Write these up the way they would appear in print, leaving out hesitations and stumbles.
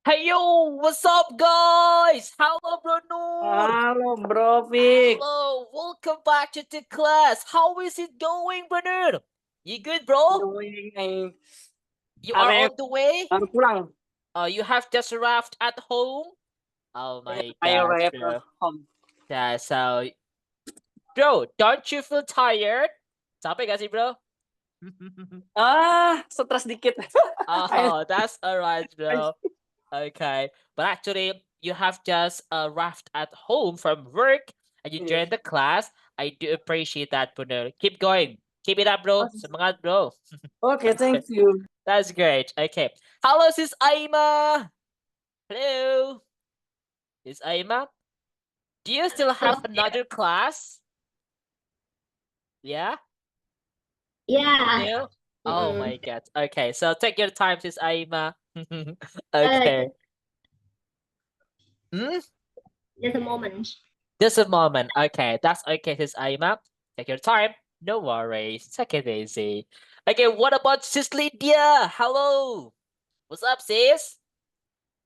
Hey yo, what's up guys? Hello Bro Noor. Halo Bro Fik. Hello, welcome back to the class. How is it going, Bro Noor? You good, bro? Doing You are Arif on the way? baru pulang. You have just arrived at home? Oh my I gosh, arrived bro. home. Yeah, so bro, don't you feel tired? Capek gak sih, bro? Stres dikit. Oh, that's alright, bro. Okay, but actually, you have just arrived at home from work and you joined the class. I do appreciate that, Bruno. Keep going. Keep it up, bro. Semangat, bro. Okay, Okay, thank you. that's great. Okay. Hello, sis Aima. Hello, sis Aima. Do you still have another class? Yeah? Yeah. No? Oh my God. Okay, so take your time, sis Aima. Uh, Okay. Hmm? just a moment. Just a moment. Okay, that's okay, sis Aima. Take your time. No worries. Take it easy. Okay, what about sis Lydia? Hello. What's up, sis?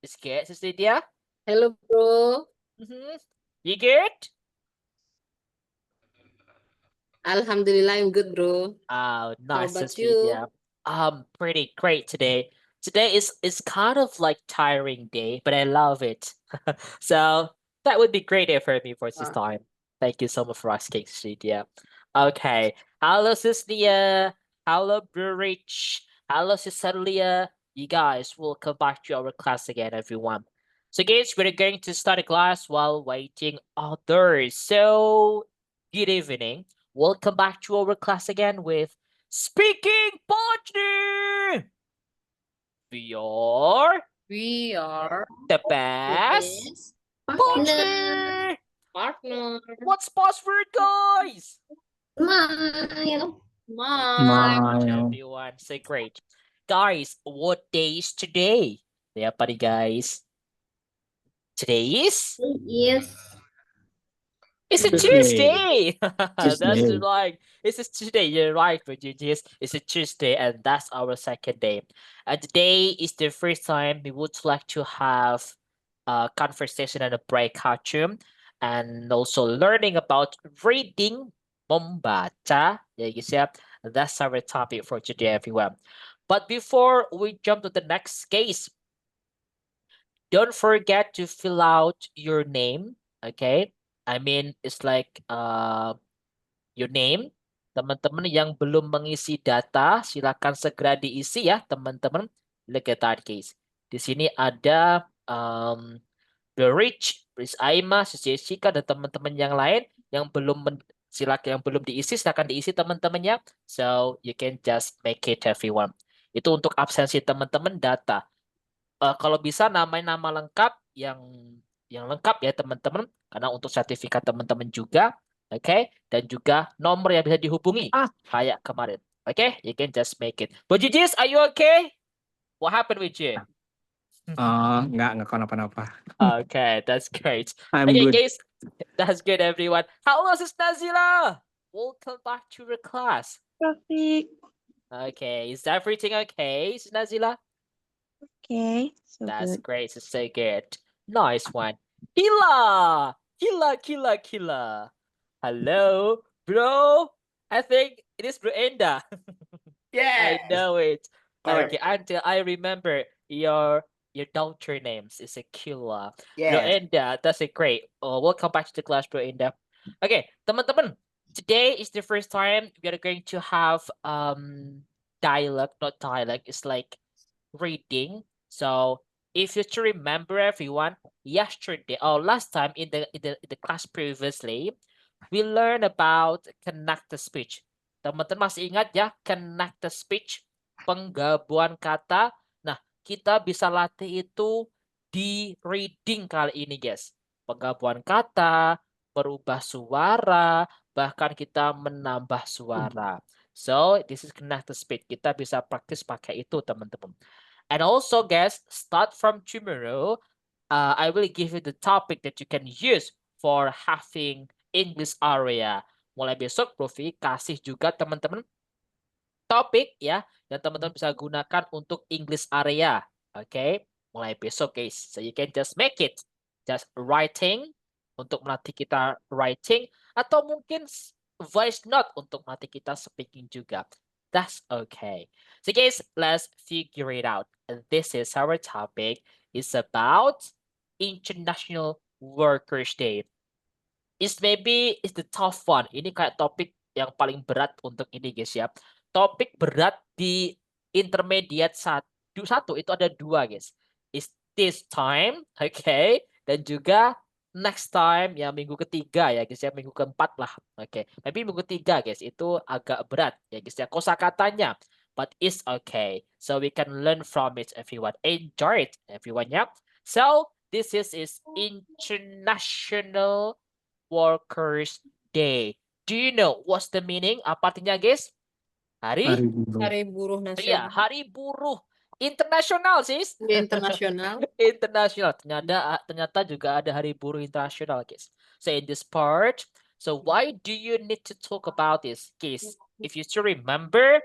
Is good, sis Lydia? Hello, bro. Mm-hmm. You good? Alhamdulillah, I'm good, bro. Oh, How nice, about sis you? Lydia. Pretty great today. Today is kind of like tiring day, but I love it. So that would be great day for me for this time. Thank you so much for asking, sis Lydia. Okay. Hello, sis Leah. Hello, Burrich. Hello, sis Leah. You guys, welcome back to our class again, everyone. So, guys, we're going to start a class while waiting others. So, good evening. Welcome back to our class again with Speaking Partner. We are We are the best best partner. partner. What's password, guys? Smile. Smile. Everyone, say great. Guys, what day is today? Yeah, buddy, guys. Today is? Yes. It's a Tuesday. Tuesday. That's right. It's a Tuesday. You're right, Virginius. It's a Tuesday, and that's our second day. And today is the first time we would like to have a conversation and a breakout room, and also learning about reading membaca. Yeah, you see, that's our topic for today, everyone. But before we jump to the next case, don't forget to fill out your name. Okay, I mean it's like your name. Teman-teman yang belum mengisi data, silakan segera diisi ya, teman-teman. Look at that case. Di sini ada The Rich, Pris Aima, Sis Jessica, dan teman-teman yang lain yang silakan yang belum diisi, silakan diisi teman-temannya. So you can just make it everyone. Itu untuk absensi teman-teman data. Kalau bisa nama lengkap yang lengkap ya teman-teman, karena untuk sertifikat teman-teman juga, oke, dan juga nomor yang bisa dihubungi, kayak kemarin, oke, you can just make it. Bojijis, are you okay? What happened with you? Enggak kenapa-napa. Okay, that's great. I'm Okay, good. guys, that's good, everyone. Hello, Sis Nazila. Welcome back to your class. Traffic. Okay, is everything okay, Sis Nazila? Okay, so That's good. great. It's so good. Nice one. Hila! Hila. Hello, bro. I think it is Bro Enda. I know it. Correct. Okay, until I remember your daughter names is a Kila. Bro Yes. Enda, that's a great. Welcome back to the class, Bro Enda. Okay, teman-teman. Today is the first time we are going to have dialogue, not dialogue. It's like reading. So if you to remember everyone, last time in the class previously, we learned about connected speech. Teman-teman masih ingat ya connected speech, penggabungan kata. Nah, kita bisa latih itu di reading kali ini, guys. Penggabungan kata, merubah suara, bahkan kita menambah suara. So, this is connected speech. Kita bisa praktis pakai itu, teman-teman. And also, guys, start from tomorrow, I will give you the topic that you can use for having English area. Mulai besok, Profi kasih juga teman-teman topik ya, yang teman-teman bisa gunakan untuk English area. Oke. mulai besok guys. So you can just make it just writing untuk melatih kita writing atau mungkin voice note untuk melatih kita speaking juga. That's okay. So guys, let's figure it out. And this is our topic. It's about International Workers' Day. It's the tough one. Ini kayak topik yang paling berat untuk ini guys ya. Topik berat di intermediate satu itu ada 2 guys. It's this time, okay, dan juga next time ya minggu ketiga ya guys ya, minggu keempat lah, okay. Tapi minggu ketiga guys itu agak berat ya guys ya kosakatanya, but it's okay. So we can learn from it everyone. Enjoy it everyone ya. So this is International Workers' Day. Do you know what's the meaning? Apa artinya guys? Hari Buruh Iya, Nasional. Hari Buruh Internasional sis. Internasional. Internasional. Ternyata juga ada Hari Buruh Internasional guys. So in this part, so why do you need to talk about this guys? If you still remember,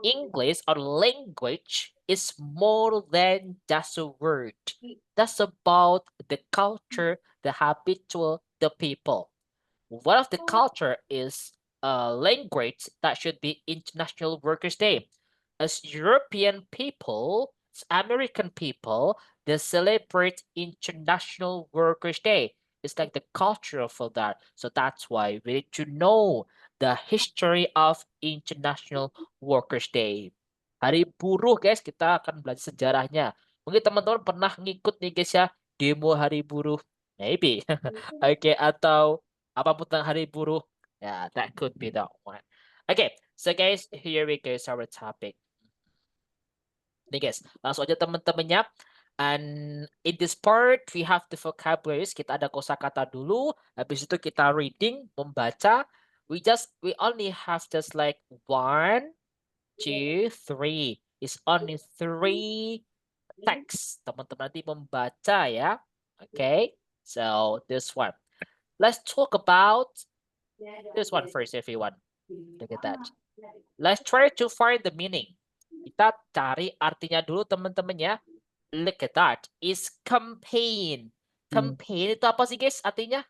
English or language is more than just a word. That's about the culture, the habitual, the people. One of the culture is language that should be International Workers' Day. As European people, as American people, they celebrate International Workers' Day. It's like the culture for that. So that's why we need to know the history of International Workers' Day. Hari Buruh guys, kita akan belajar sejarahnya. Mungkin teman-teman pernah ngikut nih guys ya, demo Hari Buruh. Maybe. Okay, atau apapun tentang Hari Buruh. Yeah, that could be that one. Okay, so guys, here we go, our topic. Nih guys, langsung aja teman-temannya. And in this part, we have the vocabularies. Kita ada kosakata dulu. Habis itu kita reading, membaca. We only have just like 1, 2, 3. It's only 3 text. Teman-teman nanti membaca ya. Okay, so this one. Let's talk about this one first, everyone. Look at that. Let's try to find the meaning. Kita cari artinya dulu, teman-teman ya. Look at that. It's campaign. Campaign itu apa sih, guys, artinya?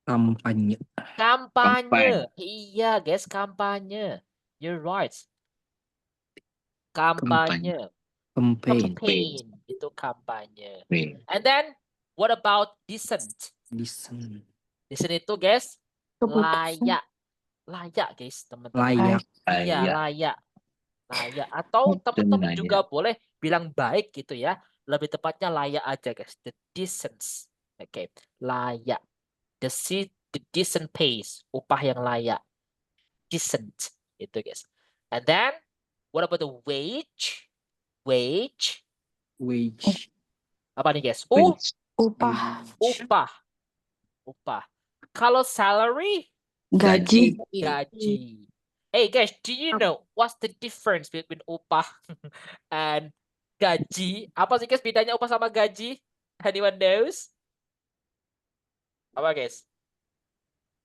Kampanye. Kampanye. Iya, guys, kampanye. You're right. Kampanye. Campaign. Itu kampanye. And then, what about decent? Decent. Decent itu, guys, layak. Layak guys, teman-teman. Iya, layak. Layak. Atau teman-teman juga boleh bilang baik gitu ya. Lebih tepatnya layak aja guys. The decent. Oke, layak. The decent pays. Upah yang layak. Decent. Itu guys. And then, what about the wage? Wage. Apa nih guys? Upah. Upah. Kalau salary? Gaji. Hey guys, do you know what's the difference between upah and gaji? Apa sih guys bedanya upah sama gaji? Anyone knows? Apa guys?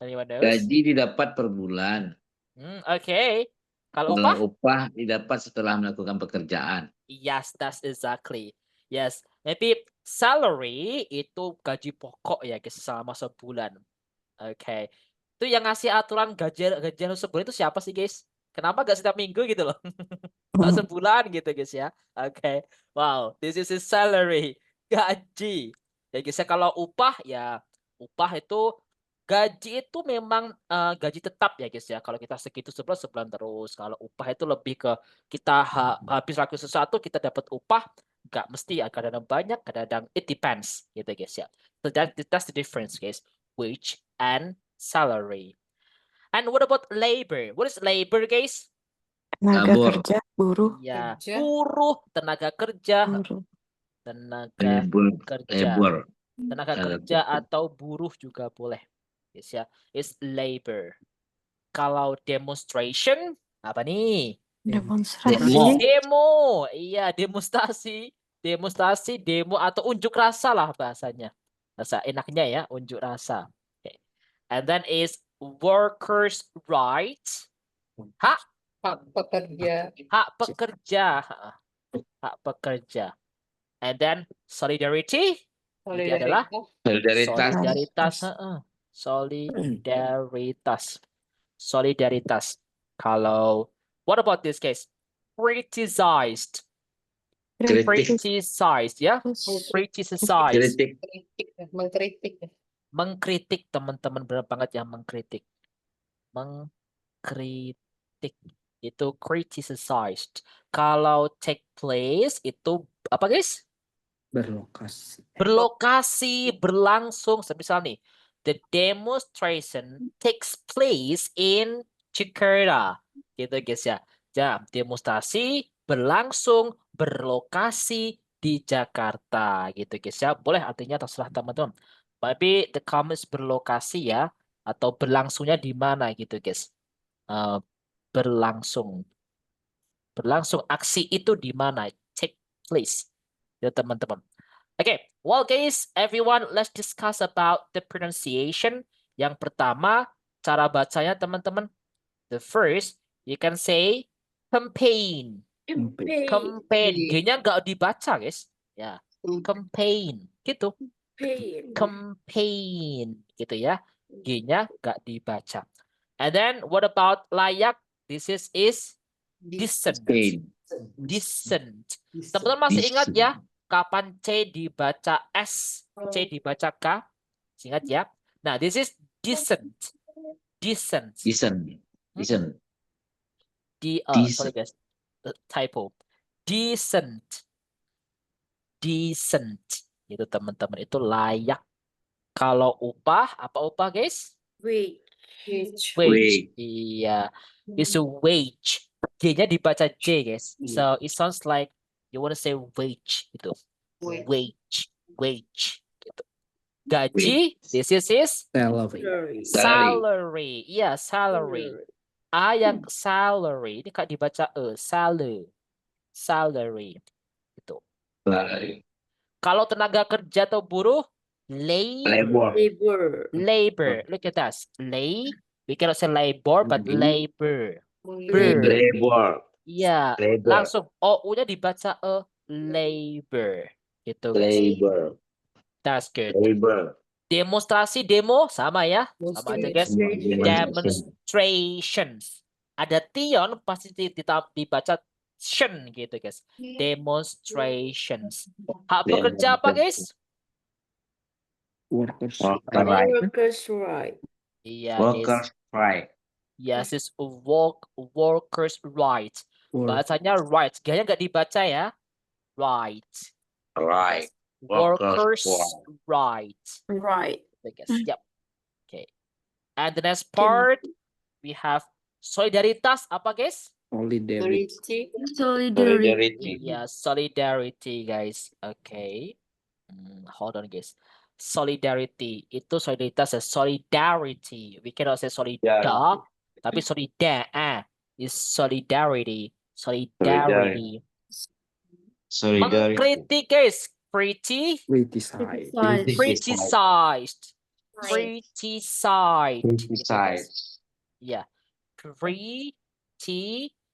Anyone knows? Gaji didapat per bulan. Okay. Kalau upah didapat setelah melakukan pekerjaan. Yes, that's exactly. Yes, maybe salary itu gaji pokok ya guys selama sebulan. Okay. Itu yang ngasih aturan gajian sebulan itu siapa sih guys? Kenapa gak setiap minggu gitu loh? Gak sebulan gitu guys ya. Oke. Wow, this is his salary. Gaji. Ya guys ya, kalau upah ya, upah itu gaji itu memang gaji tetap ya guys ya. Kalau kita segitu sebulan terus. Kalau upah itu lebih ke kita habis lakukan sesuatu kita dapat upah. Gak mesti ya, kadang-kadang banyak, kadang-kadang it depends gitu guys ya. So that's the difference guys. Wage and salary. And what about labor? What is labor, guys? Tenaga kerja, buruh. Ya, buruh, tenaga kerja. Tenaga kerja atau buruh juga boleh. Yes, ya. It's labor. Kalau demonstration, apa nih? Demonstrasi. Demo. Iya, demonstrasi. Demo atau unjuk rasa lah bahasanya. Bahasa enaknya ya, unjuk rasa. And then is workers' rights. Hak pekerja. And then solidarity. Ini adalah Solidaritas. solidaritas. Solidaritas. Solidaritas. Kalau what about this case? Criticized. Criticized, ya. Criticized. Kritik. Mengkritik. Mengkritik, teman-teman, benar banget ya, mengkritik. Mengkritik itu criticized. Kalau take place itu apa, guys? Berlokasi. Berlokasi, berlangsung. Misal nih, the demonstration takes place in Jakarta. Gitu, guys ya. Demonstrasi berlangsung, berlokasi di Jakarta. Gitu, guys ya. Boleh artinya terserah teman-teman. Tapi the comments berlokasi ya. Atau berlangsungnya di mana gitu, guys. Berlangsung. Berlangsung. Aksi itu di mana? Take place. Ya, teman-teman. Okay, well guys, everyone, let's discuss about the pronunciation. Yang pertama, cara bacanya teman-teman. The first, you can say campaign. Campaign. G-nya nggak dibaca, guys. Ya, campaign. Gitu. Campaign. Gitu ya. G-nya nggak dibaca. And then, what about layak? This is decent. Decent. Teman-teman masih ingat ya? Kapan C dibaca S, C dibaca K? Ingat ya? Nah, this is decent. Decent. Decent. Sorry guys, typo. Decent. Decent. Itu teman-teman, itu layak. Kalau upah, apa upah guys? Wage. Iya. It's a wage. G-nya dibaca J guys. So it sounds like you want to say wage gitu. Wage gitu. Gaji, this is salary. Iya, salary. A yang salary, ini kak dibaca salary. Gitu. Kalau tenaga kerja atau buruh, labor. Look at that. We cannot say labor, but labor. Iya, langsung O-nya dibaca labor. Gitu, guys. That's good. Demonstrasi, demo sama ya, sama aja guys. Demonstrations. Ada tion pasti dibaca shen gitu guys. Demonstrations. Hak bekerja apa guys? Workers. Right. Iya, Workers right. yes, it's workers right. Bahasanya right. Gaya nggak dibaca ya. Right. Workers right. I guess. Yep. Okay. And the next part we have solidaritas apa guys? Solidarity. Yeah, solidarity guys. Okay. Hold on guys. Solidarity itu solidaritas ya. Solidarity. We cannot say solidar, tapi solidar is solidarity. Solidarity. Mengkritik guys. Criticized. Yeah.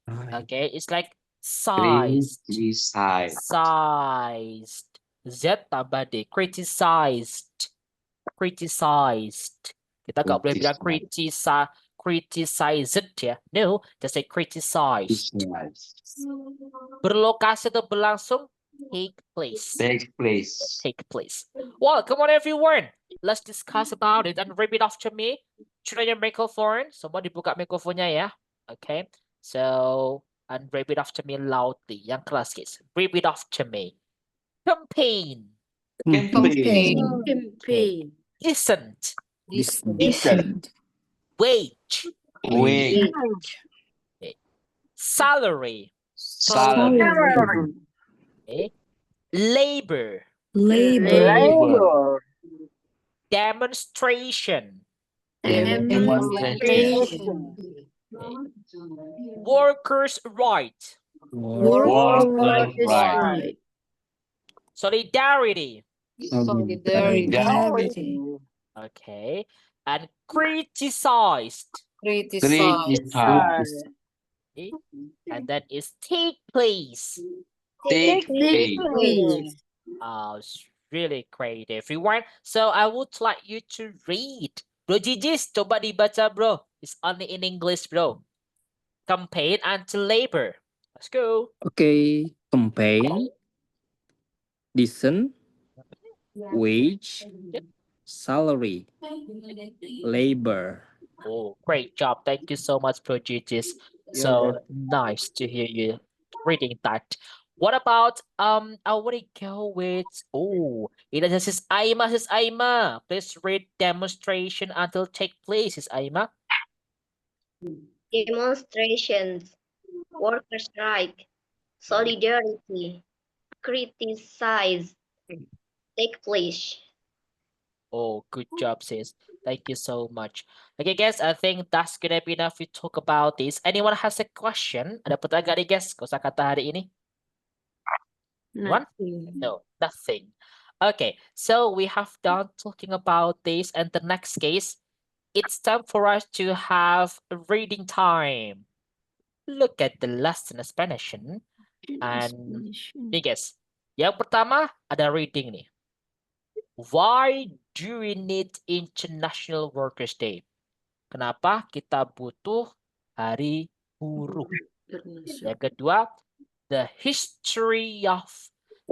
Okay, it's like sized. Z tambah D. Criticized. Kita nggak boleh bilang criticized ya. No, just say criticized. Berlokasi atau berlangsung. Take place. Well, come on everyone. Let's discuss about it and repeat after me. Should I microphone? Semua dibuka mikrofonnya ya. Okay. So, and repeat after me loudly. Yang keras guys. Repeat after me. Campaign. Decent. Wage. Salary. Okay. Labor. Demonstration. Workers' right. Solidarity. Okay. And criticized. Okay. And that is take place. It's really great, everyone. So I would like you to read. Bro Jijis, coba dibaca, bro. It's only in English, bro. Campaign anti-labor. Let's go. Okay, campaign, decent, wage, salary, labor. Oh, great job. Thank you so much, Bro Jijis. Yeah, So nice to hear you reading that. What about I want to go with it says Aima says Aima. Please read demonstration until take place is Aima. Demonstrations, worker strike, solidarity, criticize, take place. Oh, good job, sis. Thank you so much. Okay, guys, I think that's gonna be enough to talk about this. Anyone has a question? Ada pertanyaan nih, guys? Kosakata hari ini? One? No, nothing. Okay, so we have done talking about this, and the next case, it's time for us to have a reading time. Look at the lesson explanation. And nih guys, yang pertama ada reading nih. Why do we need International Workers' Day? Kenapa kita butuh Hari Buruh? Yang kedua, the history of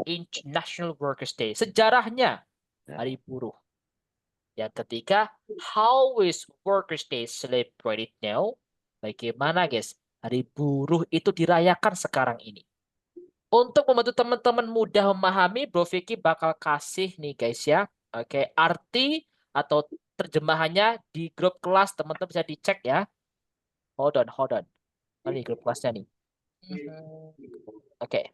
International Workers' Day. Sejarahnya Hari Buruh. Yang ketiga, how is Workers' Day celebrated now? Bagaimana guys Hari Buruh itu dirayakan sekarang ini? Untuk membantu teman-teman mudah memahami, Bro Vicky bakal kasih nih guys ya. Oke, arti atau terjemahannya di grup kelas, teman-teman bisa dicek ya. Hold on. Mana nih grup kelasnya nih? Oke.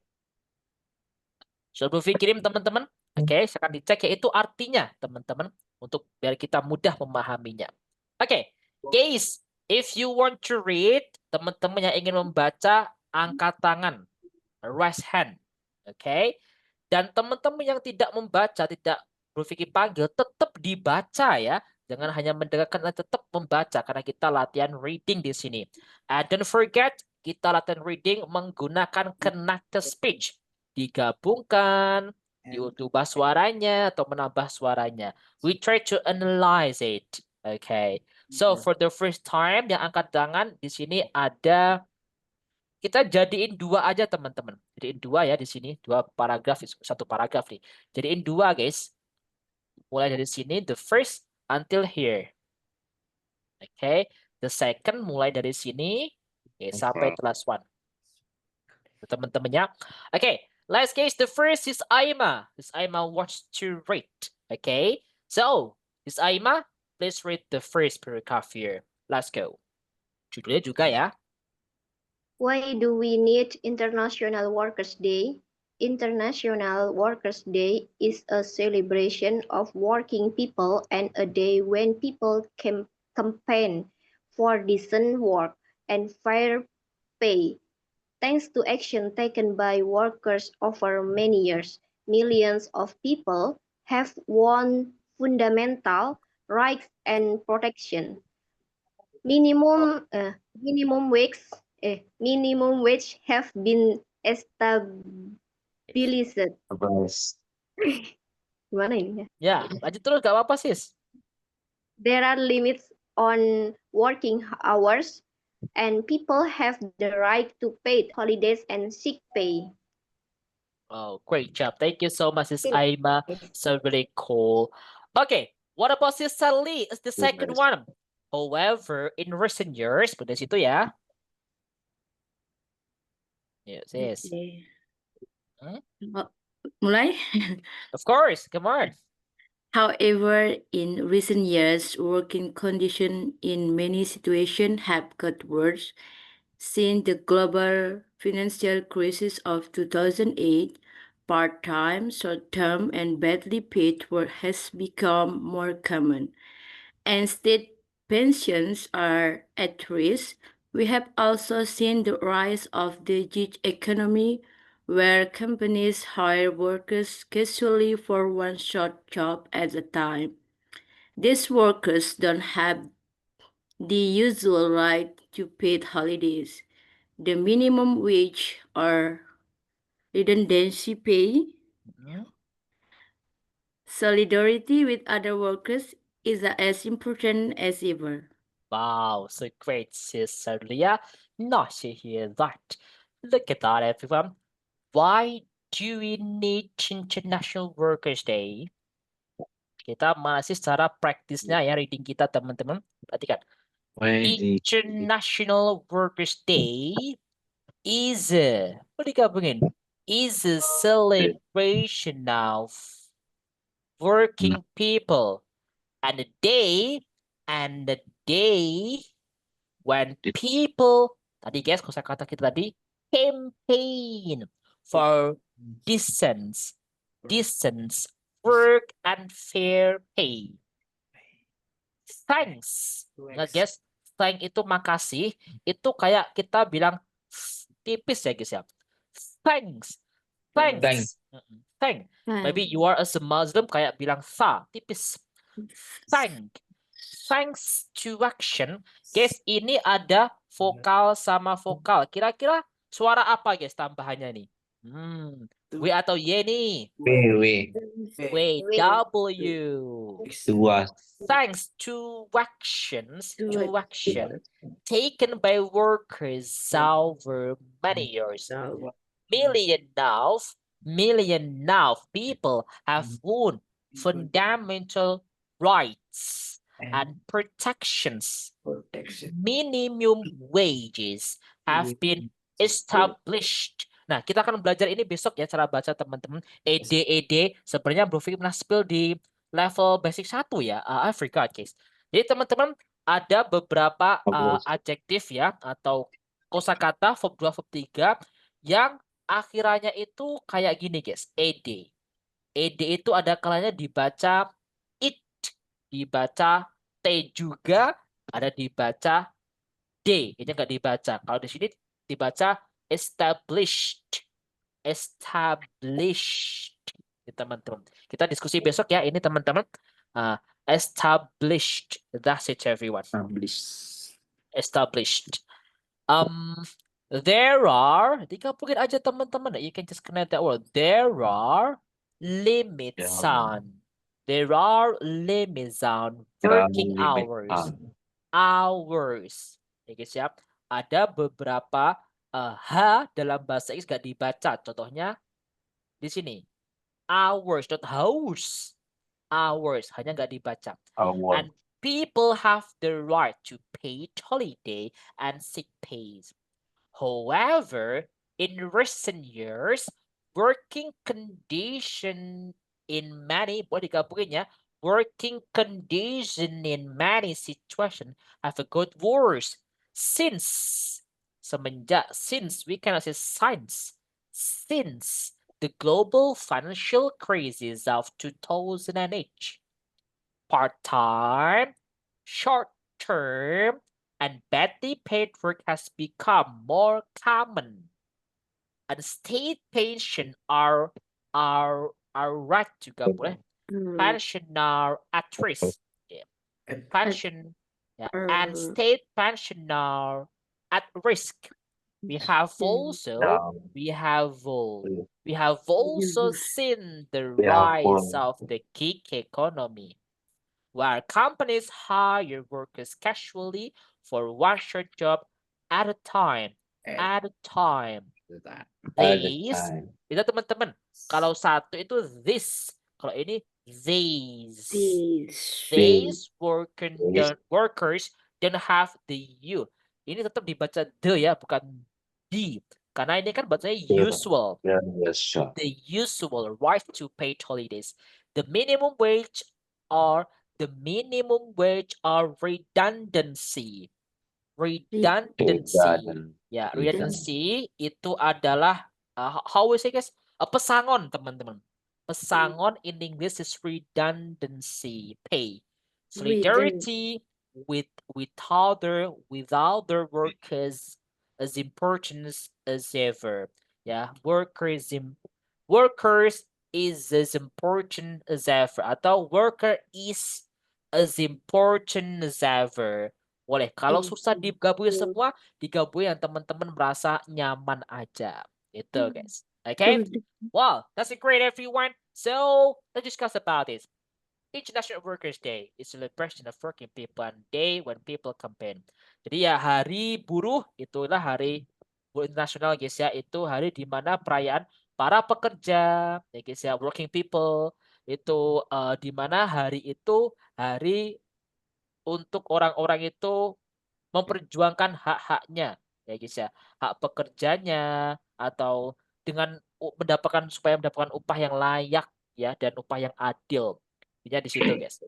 Sudah Bro Vicky kirim teman-teman. Oke, silahkan dicek yaitu artinya teman-teman untuk biar kita mudah memahaminya. Oke, guys, if you want to read, teman-teman yang ingin membaca, angkat tangan. Raise hand. Oke. Dan teman-teman yang tidak membaca, tidak Bro Vicky panggil, tetap dibaca ya. Jangan hanya mendengarkan, tetap membaca karena kita latihan reading di sini. And don't forget, kita latihan reading menggunakan connected speech. Digabungkan, diubah suaranya atau menambah suaranya. We try to analyze it. Okay. So for the first time yang angkat tangan di sini ada, kita jadiin dua aja teman-teman. Jadiin dua ya di sini, dua paragraf, satu paragraf nih. Jadiin dua guys. Mulai dari sini, the first until here. Okay. The second mulai dari sini sampai the last one. Teman-temannya. Okay. Last case, the first is Aima. This Aima wants to read. Okay. So, this Aima, please read the first paragraph here. Let's go. Judulnya juga ya. Why do we need International Workers' Day? International Workers' Day is a celebration of working people and a day when people can campaign for decent work and fair pay. Thanks to action taken by workers over many years, millions of people have won fundamental rights and protection. Minimum wage have been established. Gimana ini ya? Ya, lanjut terus gak apa-apa sis. There are limits on working hours and people have the right to paid holidays and sick pay. Oh, great job. Thank you so much, Sis Aima. So really cool. Okay, what about Sis Sally? It's the second one. However, in recent years, pada situ ya. Yes, yes. Mulai? Of course, come on. However, in recent years, working conditions in many situations have got worse. Since the global financial crisis of 2008, part-time, short-term, and badly paid work has become more common, and state pensions are at risk. We have also seen the rise of the gig economy, where companies hire workers casually for one short job at a time. These workers don't have the usual right to paid holidays, the minimum wage or redundancy pay, Solidarity with other workers is as important as ever. Wow, so great, sis Celia. Nice to hear that. Look at that, everyone. Why do we need International Workers' Day? Kita masih secara praktisnya ya reading kita teman-teman. Perhatikan. International Workers' Day is what digabungin? Is a celebration of working people and the day when people tadi guys kosakata kita tadi campaign for decent work and fair pay. Thanks. Nggak guys, thank itu makasih, itu kayak kita bilang tipis ya guys ya. Thanks. Maybe you are as a Muslim kayak bilang tipis. Thanks to action. Guys, ini ada vokal sama vokal. Kira-kira suara apa guys tambahannya nih? W atau Y nih? W, W. Thanks to action taken by workers over many years. Million of people have won fundamental rights and protections. Minimum wages have been established. Nah, kita akan belajar ini besok ya, cara baca teman-teman. ED sebenarnya Bro Vicky pernah spill di level basic 1 ya. I forgot guys. Jadi teman-teman ada beberapa adjektif ya atau kosakata verb 2 verb 3 yang akhirannya itu kayak gini guys. ED itu ada kalanya dibaca it, dibaca T juga, ada dibaca D. Ini nggak dibaca. Kalau di sini dibaca established. Teman-teman. Kita diskusi besok ya. Ini teman-teman. Established. That's it everyone. Established. There are, digabungin aja teman-teman. You can just connect that word. There are limits on. There are limits on working hours. Ya guys ya. Ada beberapa H dalam bahasa Inggris gak dibaca. Contohnya di sini. Hours, not house. Hours, hanya gak dibaca. And people have the right to paid holiday and sick pays. However, in recent years, working condition in many situations have got worse since we cannot say since the global financial crisis of 2008. Part-time, short-term, and badly paid work has become more common. And state pension are right juga boleh. Pension are at risk. Pension and state pension are at risk. We have also seen the rise of the gig economy, where companies hire workers casually for one short job at a time. Bisa teman-teman. Kalau satu itu this, kalau ini these. These workers don't have the U. Ini tetap dibaca the ya, bukan D. Karena ini kan bacanya usual. The usual right to paid holidays. The minimum wage or redundancy. Ya, redundancy itu adalah how we say guys? Pesangon, teman-teman. Pesangon in English is redundancy pay. Solidarity with other workers as important as ever. Yeah, workers is as important as ever. Atau worker is as important as ever. Boleh. Kalau susah digabungin semua, digabungin yang teman-teman merasa nyaman aja. Itu guys. Okay? Wow, that's great everyone. So let's discuss about this. International Workers' Day is a celebration of working people and day when people campaign. Jadi ya hari buruh itulah hari buruh internasional guys ya. Itu hari di mana perayaan para pekerja ya guys ya, working people. Itu di mana hari itu hari untuk orang-orang itu memperjuangkan hak-haknya ya guys ya. Hak pekerjanya atau dengan supaya mendapatkan upah yang layak ya dan upah yang adil. Ya di situ guys.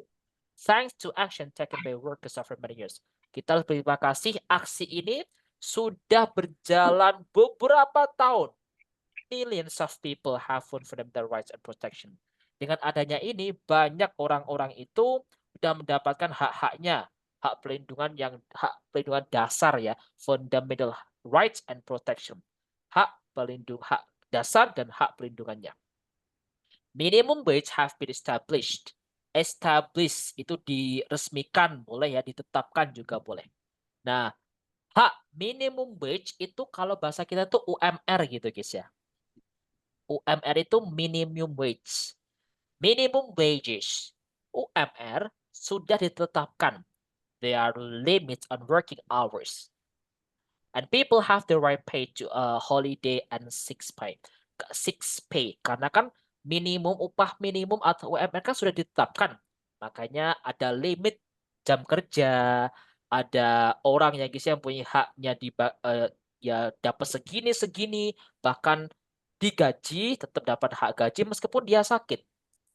Thanks to action taken by workers over many years. Kita berterima kasih aksi ini sudah berjalan beberapa tahun. Millions of people have won fundamental rights and protection. Dengan adanya ini banyak orang-orang itu sudah mendapatkan hak-haknya, hak pelindungan dasar ya, fundamental rights and protection. Hak dasar dan hak pelindungannya. Minimum wage have been established. Establish itu diresmikan boleh ya, ditetapkan juga boleh. Nah, hak minimum wage itu kalau bahasa kita tuh UMR gitu guys ya. UMR itu minimum wage. Minimum wages. UMR sudah ditetapkan. There are limits on working hours. And people have the right pay to a holiday and sick pay. Karena kan upah minimum atau UMR kan sudah ditetapkan. Makanya ada limit jam kerja, ada orang yang guys yang punya haknya ya dapat segini, bahkan digaji tetap dapat hak gaji meskipun dia sakit.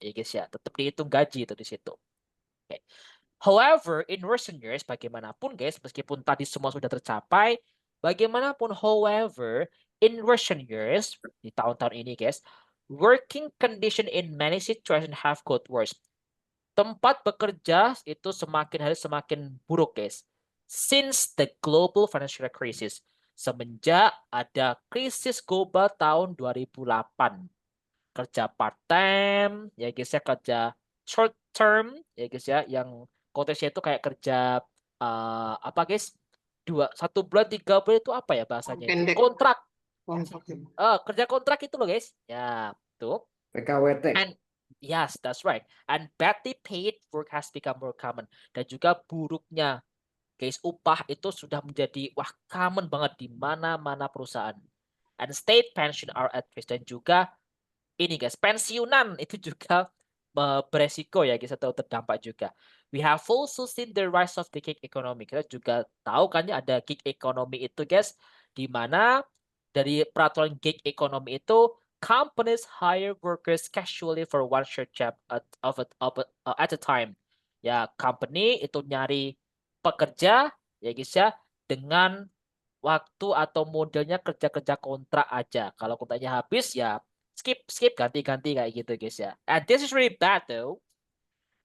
Ya guys ya, tetap dihitung gaji itu di situ. Okay. However, in recent years, bagaimanapun guys, meskipun tadi semua sudah tercapai, bagaimanapun, however, in recent years, di tahun-tahun ini guys, working condition in many situations have got worse. Tempat bekerja itu semakin hari semakin buruk guys. Since the global financial crisis. Semenjak ada krisis global tahun 2008. Kerja part-time, ya guys ya, kerja short term, ya guys ya, yang konteksnya itu kayak kerja apa guys? 1 bulan 3 bulan itu apa ya bahasanya? Itu? Kontrak. Kerja kontrak itu loh guys. Ya, tuh. PKWT. And yes, that's right. And badly paid work has become more common. Dan juga buruknya guys, upah itu sudah menjadi common banget di mana-mana perusahaan. And state pension are at risk, dan juga ini guys, pensiunan itu juga beresiko ya guys, atau terdampak juga. We have also seen the rise of the gig economy. Kita juga tahu kan ya ada gig economy itu guys, di mana dari peraturan gig economy itu companies hire workers casually for one short job at a time. Ya, company itu nyari pekerja ya guys ya dengan waktu atau modelnya kerja-kerja kontrak aja. Kalau kontraknya habis ya skip ganti kayak gitu guys ya. And this is really bad though.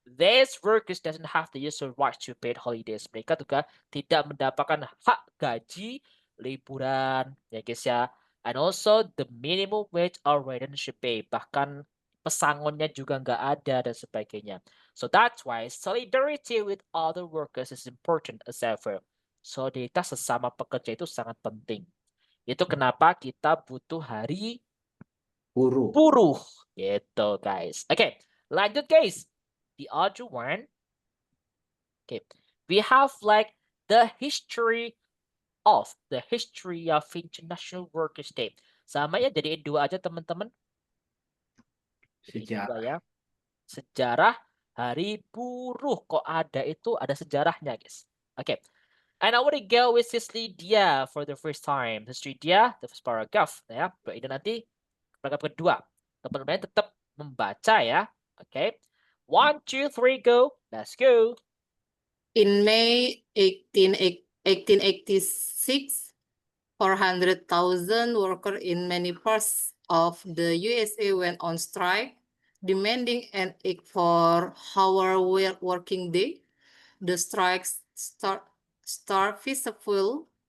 These workers doesn't have the usual right to paid holidays. Mereka juga tidak mendapatkan hak gaji, liburan ya guys ya. And also the minimum wage or retention pay. Bahkan pesangonnya juga nggak ada dan sebagainya. So that's why solidarity with other workers is important as ever. Solidaritas sesama pekerja itu sangat penting. Itu kenapa kita butuh hari buruh gitu guys. Oke, lanjut guys. The other one. Okay, we have like the history of International Workers' Day. Sama ya, jadiin 2 aja teman-teman. Sejarah. Ya. Sejarah Hari Buruh, kok ada sejarahnya guys. Okay. And I want to go with Sis Lydia for the first time. Sis Lydia, the first paragraph ya. Ini nanti paragraf kedua. Teman-teman tetap membaca ya. Okay. 1, 2, 3, go. Let's go. In May 1886, 400,000 workers in many parts of the USA went on strike, demanding an equal hour working day. The strikes start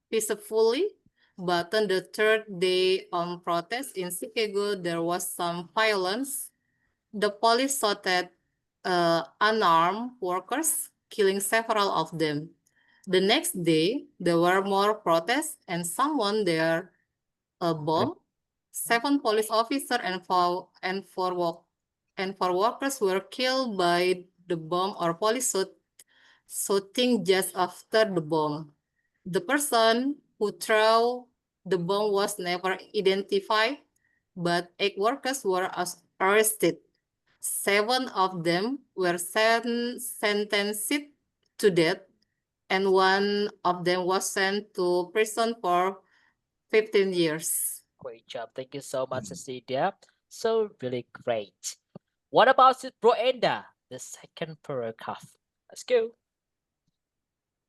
peacefully, but on the 3rd day on protest in Chicago, there was some violence. The police shot at unarmed workers, killing several of them. The next day, there were more protests, and someone there bombed 7 police officers and 4 and 4 workers were killed by the bomb or police shooting just after the bomb. The person who threw the bomb was never identified, but 8 workers were arrested. 7 of them were sentenced to death, and 1 of them was sent to prison for 15 years. Great job. Thank you so much, Cecilia. So really great. What about it, Bro Enda? The second paragraph. Let's go.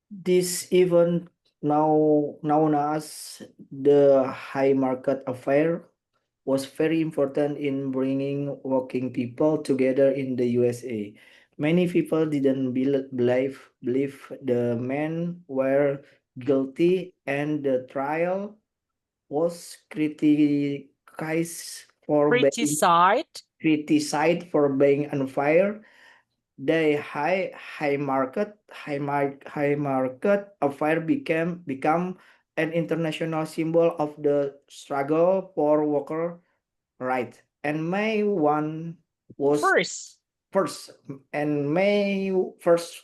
This event, now known as the Haymarket Affair, was very important in bringing working people together in the USA. Many people didn't believe the men were guilty, and the trial was criticized for being unfair. The high market affair become an international symbol of the struggle for worker right. And May 1 was May 1st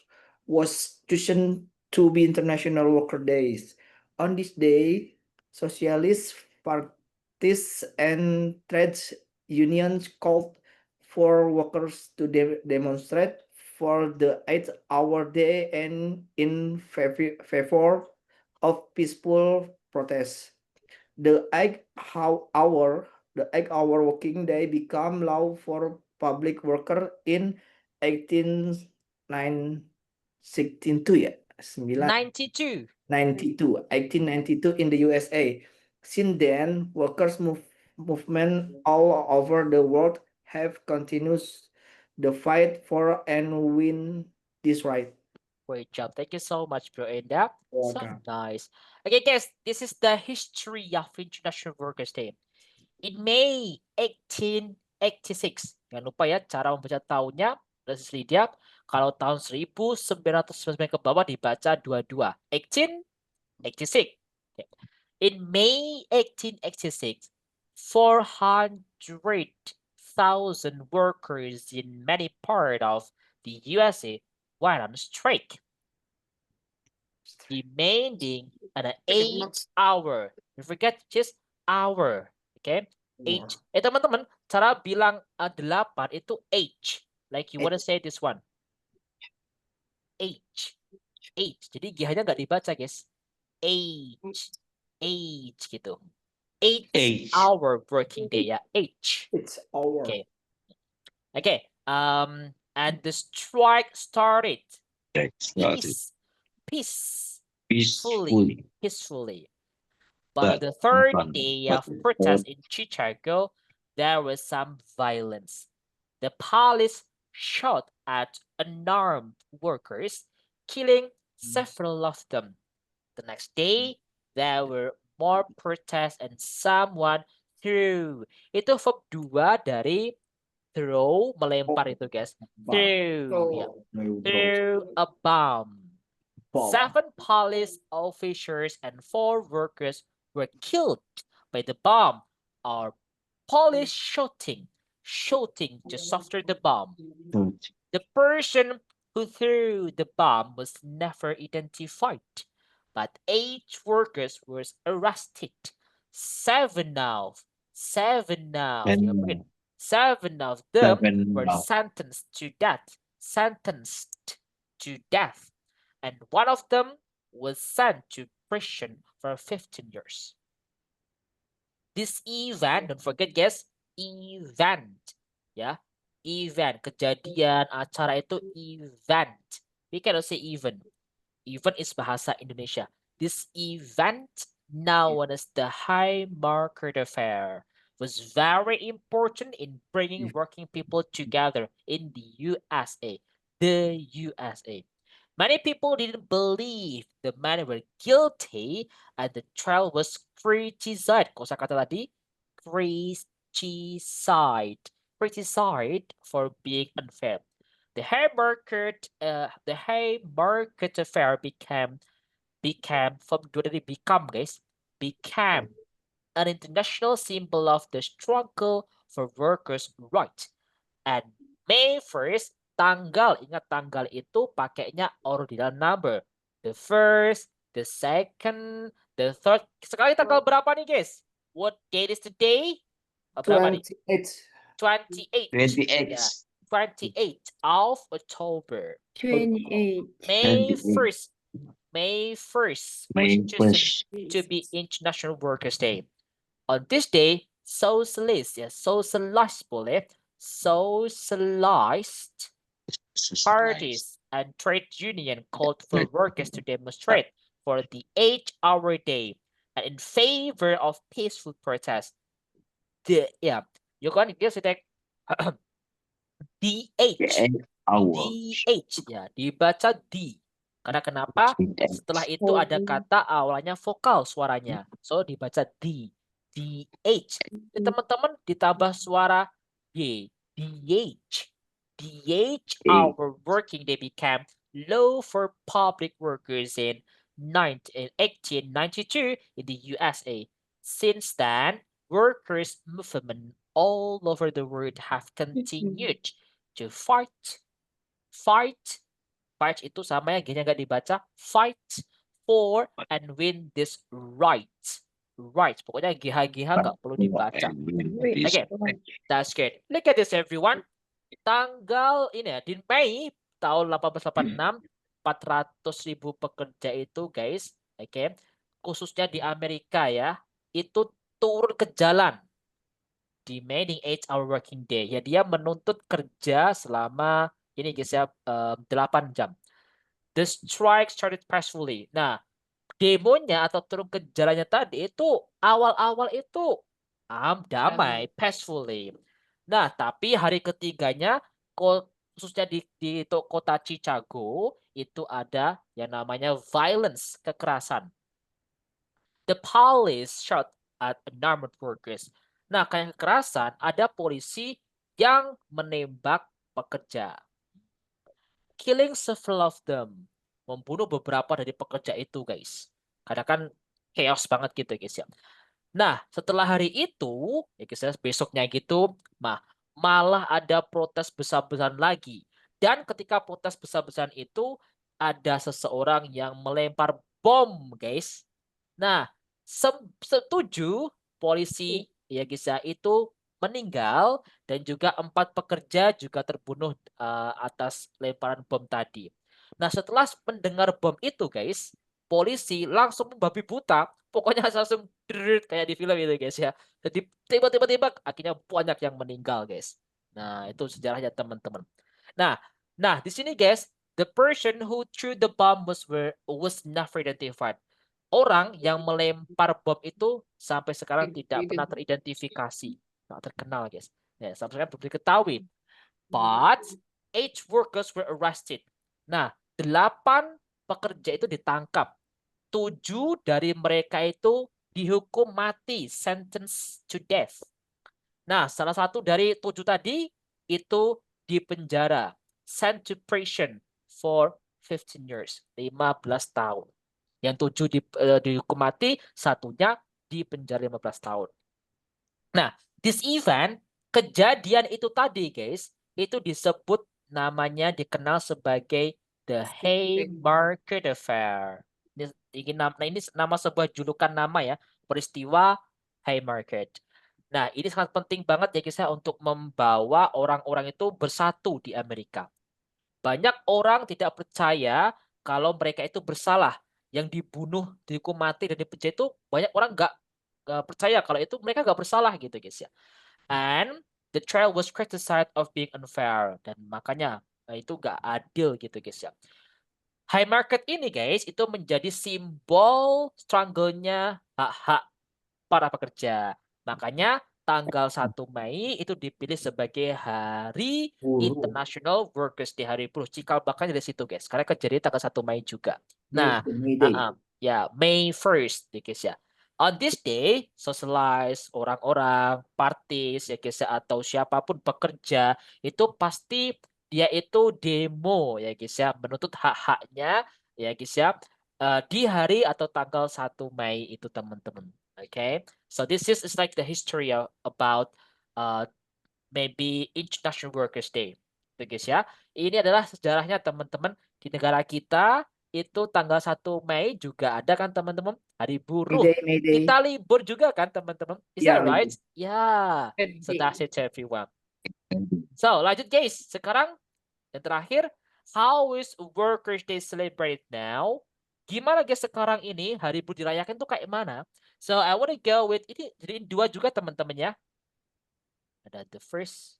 was chosen to be International Worker Days. On this day, socialist parties and trade unions called for workers to demonstrate for the 8-hour day and in favor of peaceful protest. The 8-hour working day became law for public worker in 1892 1892 in the USA. Since then, workers movement all over the world have continued the fight for and win this right. Great job. Thank you so much, Bro Enda. So Welcome. nice. Okay, guys, this is the history of International Workers' Day. In May 1886, jangan lupa ya cara membaca tahunnya, Lydia. Kalau tahun 1999 ke bawah dibaca 22. 1886. Okay. In May 1886, 400,000 workers in many parts of the USA went on strike, demanding an 8-hour. Don't forget just hour. Okay? H. Teman-teman, cara bilang 8 itu H. Like you want to say this one. H. Jadi G-nya nggak dibaca, guys. H gitu. 8-hour working day ya. H. It's hour. Okay. And the strike started. Peacefully. But on the third day of protest in Chicago, there was some violence. The police shot at unarmed workers, killing several of them. The next day, there were more protests and someone threw. Itu verb 2 dari throw, melempar itu, guys. Threw a bomb. 7 police officers and 4 workers were killed by the bomb or police shooting just after the bomb. The person who threw the bomb was never identified, but 8 workers were arrested. 7 of them were sentenced to death, and 1 of them was sent to prison for 15 years. This event, don't forget guys, event, ya. Event, kejadian, acara itu event. We cannot say even. Event is bahasa Indonesia. This event, known as the Haymarket Affair, was very important in bringing working people together in the USA. The USA. Many people didn't believe the men were guilty and the trial was criticized. Kosakata tadi, criticized for being unfair. The Haymarket Affair became an international symbol of the struggle for workers' rights And May 1st, tanggal, ingat tanggal itu pakainya ordinal number. The first, the second, the third. Sekali tanggal berapa nih guys? What date is today? Berapa nih? 28. 28. 28. Yeah. 28th of October. 28. May 28. 1st. May 1st was May chosen 1st. to be International Workers' Day. On this day, socialist, ya, socialist boleh, socialist parties and trade union called for workers to demonstrate for the 8-hour day and in favor of peaceful protest. You can guess it. DH. DH ya, dibaca D. Karena kenapa? Setelah itu ada kata awalnya vokal suaranya. So dibaca D. DH. Ini teman-teman ditambah suara Y. DH. DH, our working day became law for public workers in 1892 in the USA. Since then, workers' movement all over the world have continued to fight itu sama ya, gini nggak dibaca, fight for and win this right. Pokoknya GH nggak perlu dibaca. Okay, that's good. Look at this everyone. Tanggal ini ya, di Mei tahun 1886, 400.000 pekerja itu guys, oke, khususnya di Amerika ya, itu turun ke jalan demanding 8-hour working day. Ya, dia menuntut kerja selama ini guys ya, 8 jam. The strike started peacefully. Nah, demonya atau turun ke jalannya tadi itu awal-awal itu damai, peacefully. Nah, tapi hari ketiganya khususnya di kota Chicago itu ada yang namanya violence, kekerasan. The police shot at unarmed workers. Nah, kayak kekerasan, ada polisi yang menembak pekerja. Killing several of them. Membunuh beberapa dari pekerja itu, guys. Karena kan chaos banget gitu, guys ya. Nah, setelah hari itu, ya guys ya, besoknya gitu, malah ada protes besar-besaran lagi. Dan ketika protes besar-besaran itu, ada seseorang yang melempar bom, guys. Nah, setuju polisi ya guys ya itu meninggal dan juga 4 pekerja juga terbunuh atas lemparan bom tadi. Nah, setelah mendengar bom itu guys, polisi langsung membabi buta, pokoknya langsung kayak di film itu guys ya. Jadi tiba-tiba akhirnya banyak yang meninggal guys. Nah, itu sejarahnya teman-teman. Nah, di sini guys, the person who threw the bomb was never identified. Orang yang melempar bom itu sampai sekarang tidak pernah teridentifikasi, tidak terkenal guys. Ya, sampai sekarang belum diketahui. But 8 workers were arrested. Nah, 8 pekerja itu ditangkap. 7 dari mereka itu dihukum mati, sentence to death. Nah, salah satu dari 7 tadi itu dipenjara, sent to prison for 15 years, 15 tahun. Yang 7 dihukum mati, satunya dipenjara 15 tahun. Nah, this event, kejadian itu tadi guys, itu disebut namanya dikenal sebagai the Haymarket Affair. Ini nama sebuah julukan nama ya, peristiwa Haymarket. Nah, ini sangat penting banget ya guys ya untuk membawa orang-orang itu bersatu di Amerika. Banyak orang tidak percaya kalau mereka itu bersalah. Yang dibunuh, dihukum mati, dan dipenjara itu banyak orang nggak percaya kalau itu mereka nggak bersalah gitu guys ya. And the trial was criticized of being unfair. Dan makanya itu nggak adil gitu guys ya. Haymarket ini guys itu menjadi simbol struggle-nya hak-hak para pekerja. Makanya tanggal 1 Mei itu dipilih sebagai Hari International Workers Day, hari buruh. Cikal bakalnya dari situ guys. Karena kejadian tanggal 1 Mei juga. Nah, ya May 1st guys ya. On this day, socialize orang-orang, parties ya guys ya, atau siapapun pekerja itu pasti dia itu demo ya guys ya, menuntut hak-haknya ya guys ya, di hari atau tanggal 1 Mei itu teman-teman. Okay, so this is like the history about maybe International Workers Day. Gitu guys ya. Ini adalah sejarahnya teman-teman di negara kita itu tanggal 1 Mei juga ada kan teman-teman hari buruh. Mayday. Kita libur juga kan teman-teman. Is Ya, that right? libur. Ya. So that's it everyone. So lanjut guys. Sekarang yang terakhir, how is Workers Day celebrated now? Gimana guys sekarang ini hari buruh dirayakan tuh kayak mana? So I want to go with ini jadiin 2 juga teman-teman ya. Ada the first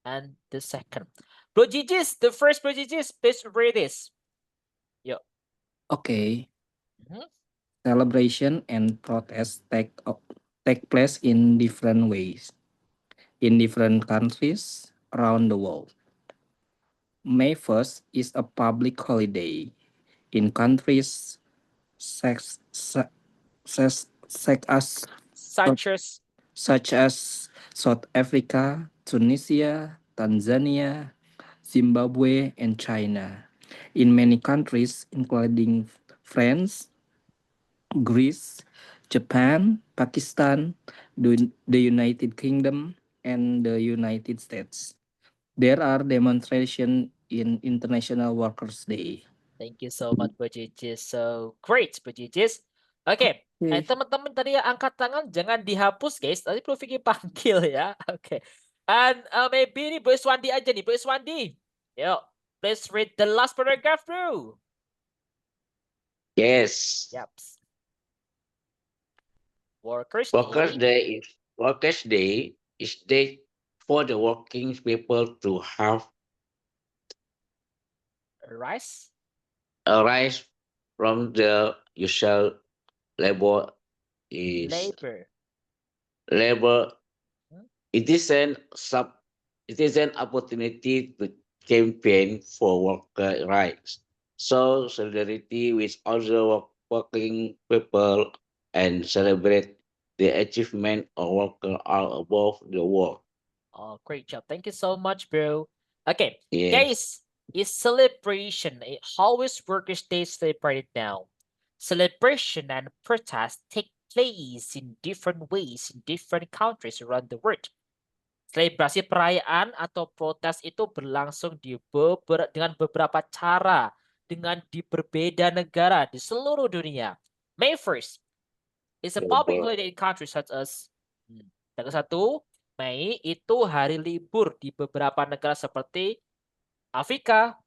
and the second. Bro Gigis, the first Bro Gigis, please read this. Yo. Okay. Mhm. Celebration and protest take place in different ways in different countries around the world. May 1st is a public holiday in countries such as South Africa, Tunisia, Tanzania, Zimbabwe, and China. In many countries, including France, Greece, Japan, Pakistan, the United Kingdom, and the United States, there are demonstrations in International Workers' Day. Thank you so much, Bro Gigis. So great, Bro Gigis. Oke, teman-teman tadi yang angkat tangan jangan dihapus guys. Tadi Bro Vicky panggil ya. Oke. And maybe ini Bro Iswandi aja nih, Bro Iswandi. Yo, please read the last paragraph, bro. Yes. Yep. Workers Day is day for the working people to have a rise from the usual labor. It is an opportunity to campaign for worker rights. So solidarity with other working people and celebrate the achievement of workers all above the world. Oh, great job. Thank you so much, bro. Okay, Yes. guys, is celebration. How is Workers' Day celebrated now? Celebration and protest take place in different ways in different countries around the world. Selebrasi perayaan atau protes itu berlangsung dengan beberapa cara di berbeda negara di seluruh dunia. May 1st is a public holiday in countries such as tanggal 1 Mei itu hari libur di beberapa negara seperti Afrika,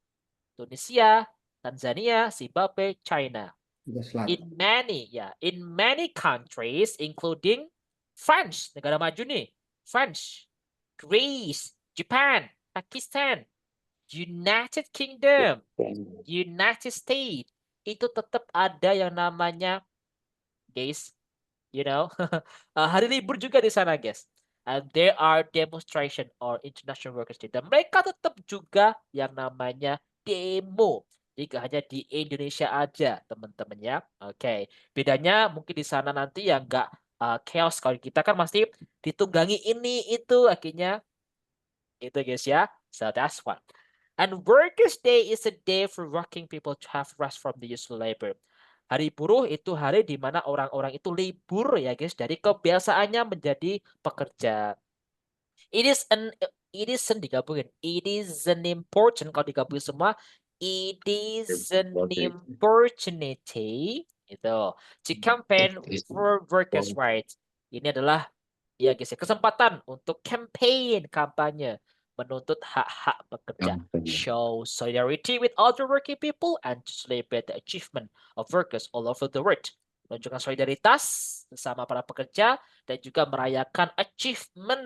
Tunisia, Tanzania, Zimbabwe, China. In many countries including France, negara maju nih, France, Greece, Japan, Pakistan, United Kingdom, United States, itu tetap ada yang namanya, guys, you know, hari libur juga di sana, guys. And there are demonstration or International Workers Day. Dan mereka tetap juga yang namanya demo. Jadi hanya di Indonesia aja, teman-teman ya. Oke, bedanya mungkin di sana nanti yang nggak chaos. Kalau kita kan masih ditunggangi ini itu akhirnya itu guys ya. So that's one. And Workers' Day is a day for working people to have rest from the usual labor. Hari buruh itu hari di mana orang-orang itu libur ya guys dari kebiasaannya menjadi pekerja. It is an important kalau digabungin semua. It is an opportunity itu to campaign for workers' rights. Ini adalah ya guys kesempatan untuk kampanye menuntut hak-hak pekerja, show solidarity with other working people, and to celebrate the achievement of workers all over the world. Menunjukkan solidaritas bersama para pekerja dan juga merayakan achievement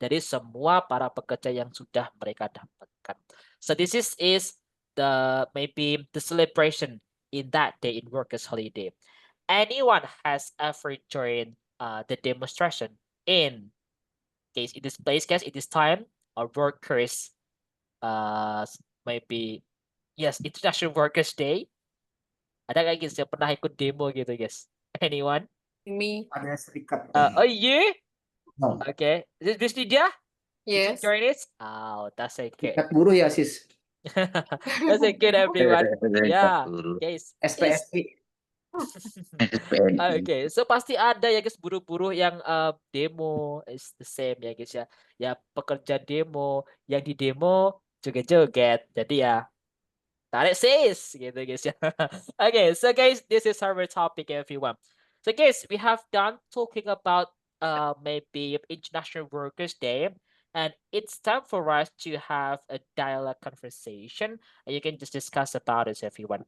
dari semua para pekerja yang sudah mereka dapatkan. So this is maybe the celebration in that day in Workers' Holiday. Anyone has ever joined the demonstration in this place, guys? It is time. Or workers, maybe yes, International Workers Day. Ada nggak guys yang pernah ikut demo gitu guys? Anyone? Me. Ada serikat. Oh yeah. No. Okay. This Lydia? Yes. Join it? Oh, that's okay. Serikat buruh ya sis. That's a good everyone. Yeah, guys. SPSI. Okay, so pasti ada ya guys buruh-buruh yang demo is the same ya guys ya. Ya pekerja demo, yang di demo joget-joget. Jadi ya tarik sis gitu guys ya. Okay, so guys, this is our topic everyone. So guys, we have done talking about maybe International Workers' Day, and it's time for us to have a dialogue conversation, and you can just discuss about it everyone.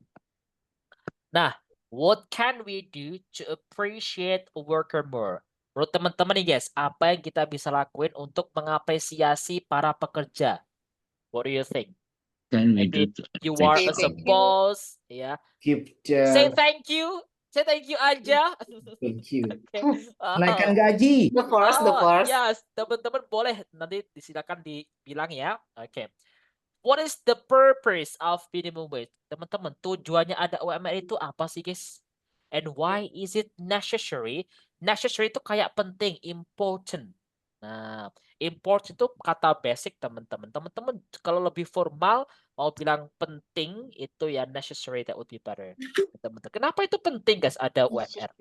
Nah, what can we do to appreciate a worker more? Menurut teman-teman nih guys, apa yang kita bisa lakuin untuk mengapresiasi para pekerja? What do you think? Can we Maybe do you are Okay, as a thank you. boss, ya. Keep Say the thank you. Say thank you aja. thank you. Okay. Naikkan gaji. The first. Yes, teman-teman boleh nanti silakan dibilang ya. Okay. What is the purpose of minimum wage? Teman-teman, tujuannya ada UMR itu apa sih, guys? And why is it necessary? Necessary itu kayak penting, important. Nah, important itu kata basic, teman-teman. Teman-teman, kalau lebih formal, mau bilang penting, itu ya necessary, that would be better. Teman-teman, kenapa itu penting, guys, ada UMR?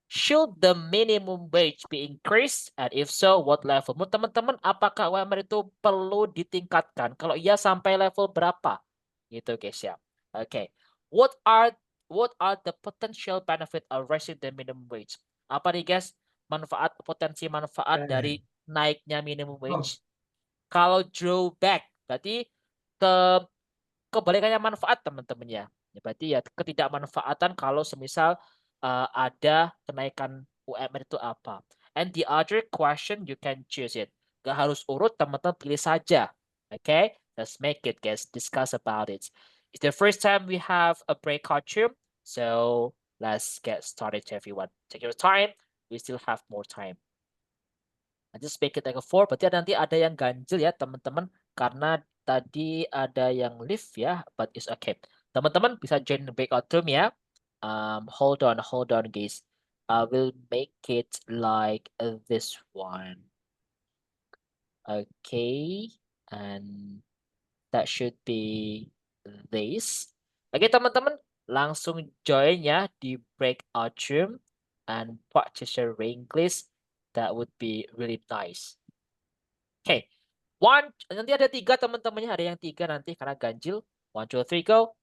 Should the minimum wage be increased? And if so, what level? Teman-teman, apakah UMR itu perlu ditingkatkan? Kalau iya, sampai level berapa? Gitu guys ya. Okay. What are the potential benefit of raising the minimum wage? Apa nih guys? Potensi manfaat dari naiknya minimum wage. Kalau drawback, berarti kebalikannya manfaat teman-teman ya. Berarti ya ketidakmanfaatan kalau semisal ada kenaikan UMR itu apa. And the other question you can choose it. Gak harus urut, teman-teman pilih saja. Okay, let's make it guys, discuss about it. It's the first time we have a breakout room, so let's get started everyone. Take your time, we still have more time. Just make it like a 4, berarti nanti ada yang ganjil ya teman-teman, karena tadi ada yang live ya, but it's okay. Teman-teman bisa join the breakout room ya. Hold on guys. I will make it like this one. Okay, and that should be this. Oke teman-teman, langsung join ya di breakout room and practice your English. That would be really nice. Oke, nanti ada 3 teman-temannya, ada yang 3 nanti karena ganjil. 1, 2, 3, go.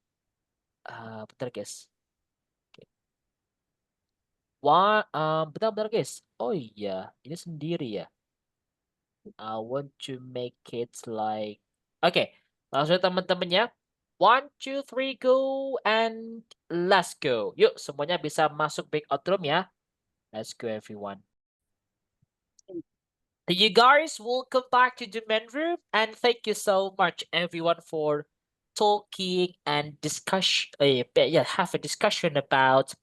Bentar guys. Bentar guys. Oh iya, ini sendiri ya. I want to make it like, okay, langsung teman-temannya. 1, 2, 3, go and let's go. Yuk, semuanya bisa masuk breakout room ya. Let's go everyone. You guys, welcome back to the main room, and thank you so much everyone for talking and have a discussion about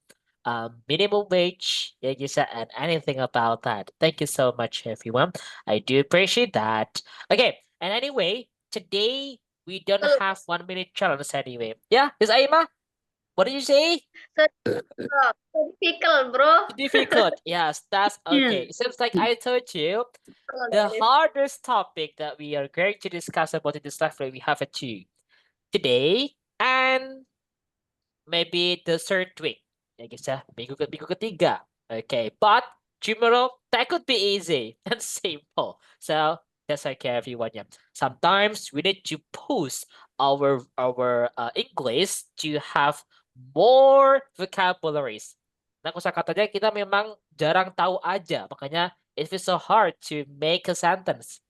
minimum wage, and anything about that. Thank you so much everyone. I do appreciate that. Okay, and anyway, today we don't have 1 minute challenge anyway. Yeah, Miss Aima, what did you say? Difficult, bro. Difficult. Yes, that's okay. It seems like I told you the hardest topic that we are going to discuss about in this life, we have a 2 today and maybe the third week. I guess minggu ketiga. Okay, but tomorrow that could be easy and simple. So that's okay, everyone. Yeah. Sometimes we need to push our English to have more vocabularies. Nah, kosakatanya kita memang jarang tahu aja, makanya it feels so hard to make a sentence.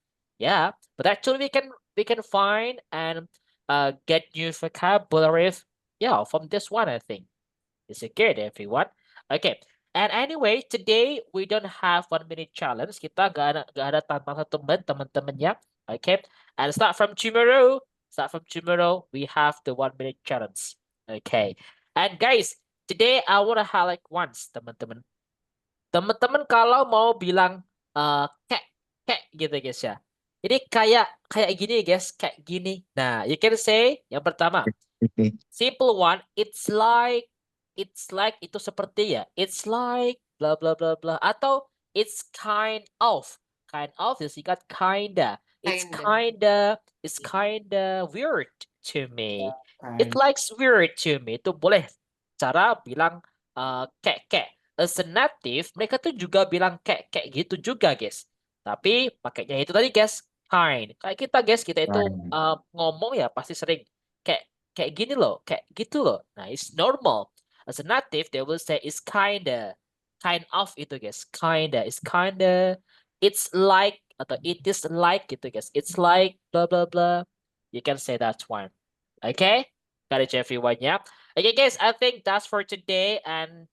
Yeah, but actually we can find and get new vocabulary. Yeah, from this one, I think. Is it good, everyone? Okay. And anyway, today we don't have 1 minute challenge. Kita gak ada tantangan 1 menit, teman-temannya. Okay. And start from tomorrow, we have the 1 minute challenge. Okay. And guys, today I want to highlight once, teman-teman. Teman-teman kalau mau bilang kayak gitu guys ya. Ini kayak gini guys, kayak gini. Nah, you can say yang pertama. Simple one, it's like itu seperti ya. It's like blah blah blah blah, atau it's kind of disingkat kinda. It's kinda weird to me. It likes weird to me. Itu boleh cara bilang kek. As a native, mereka tuh juga bilang kek gitu juga, guys. Tapi pakainya itu tadi, guys, kind. Kayak kita, guys, kita itu ngomong ya pasti sering kayak gini loh, kayak gitu loh. Nah, it's normal. As a native, they will say it's kind of itu, guys. It's like atau it is like gitu, guys. It's like blah blah blah. You can say that one. Okay? Got it, everyone, yeah? Okay, guys, I think that's for today, and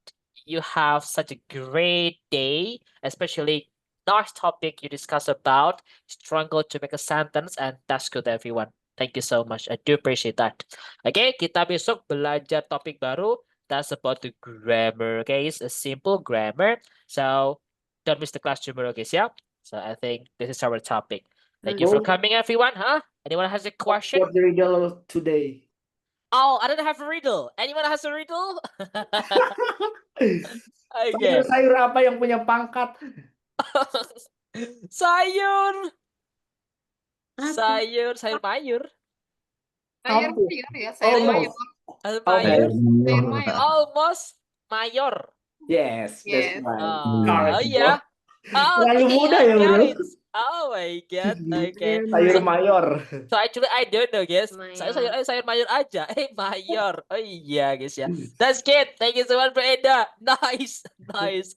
you have such a great day, especially nice topic you discuss about, struggle to make a sentence, and that's good, everyone. Thank you so much. I do appreciate that. Okay, kita besok belajar topik baru. That's about the grammar, guys. A simple grammar. So don't miss the class tomorrow, guys, yeah? So I think this is our topic. Thank you for coming, everyone, huh? Anyone has a question? What's the riddle today? Oh, I don't have a riddle. Anyone has a riddle? Okay. Sayur apa yang punya pangkat? Sayur mayur. Sayur mayur ya, sayur mayur. Almost mayor. Yes, that's Yes. right. Oh yeah. Terlalu mudah ya, got bro. it. Oh my god. Okay. Sayur mayor. So actually I don't know, guys. Mayor. Sayur mayor aja. Mayor. Oh iya, guys ya. That's good. Thank you so much, Bro Eda. Nice.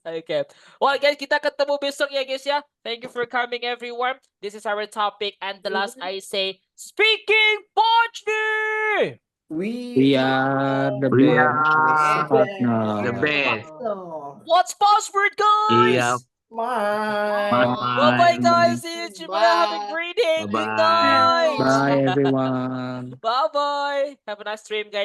Okay. Well, guys, kita ketemu besok ya, guys ya. Thank you for coming, everyone. This is our topic, and the last I say, speaking Portuguese. We are the best partner. The best. What's password, guys? Yeah. Bye-bye, guys. See you tomorrow. Have a great day. Good Bye-bye. night. Bye everyone. Bye-bye. Have a nice stream, guys.